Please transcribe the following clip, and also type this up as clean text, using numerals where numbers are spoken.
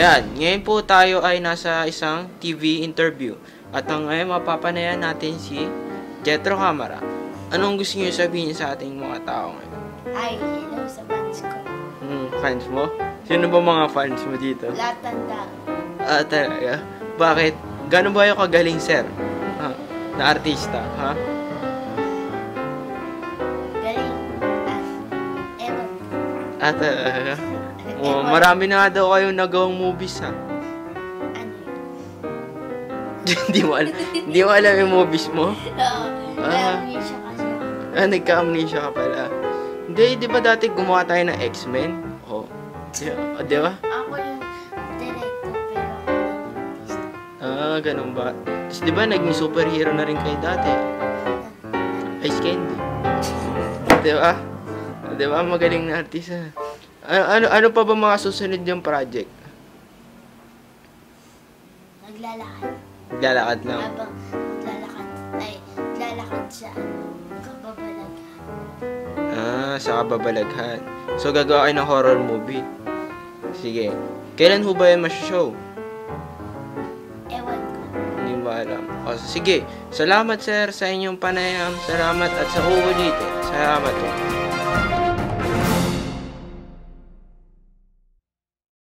Ayan, ngayon po tayo ay nasa isang TV interview. At ang ngayon mapapanayan natin si Jetro Camara. Anong gusto niyo sabihin sa ating mga tao ngayon? Hi, hello sa fans ko. Fans mo? Sino ba mga fans mo dito? Lahat ng tao. Talaga? Bakit? Gano'n ba yung kagaling, sir? Na artista, ha? Galing. Ewan. Talaga? Marami na nga daw kayong nagawang movies, ha? Ano yun? Hindi mo alam yung movies mo? Oo. Amnesia kasi ako. Nagka-amnesia ka pala. Hindi, di ba dati gumawa tayo ng X-Men? Di ba? Ako yung director pero ako yung artista. Ganun ba? Tapos di ba naging superhero na rin kayo dati? Ice Candy. Di ba? Di ba? Magaling na artista. Ano pa ba mga susunod yung project? Naglalakad. Naglalakad lang. Habang naglalakad sa kababalaghan. Sa kababalaghan. So, gagawa kayo ng horror movie. Sige. Kailan ho ba yan show? Ewan ko. Hindi mo alam. Sige. Salamat, sir, sa inyong panayam. Salamat at sa uulitin. Salamat po.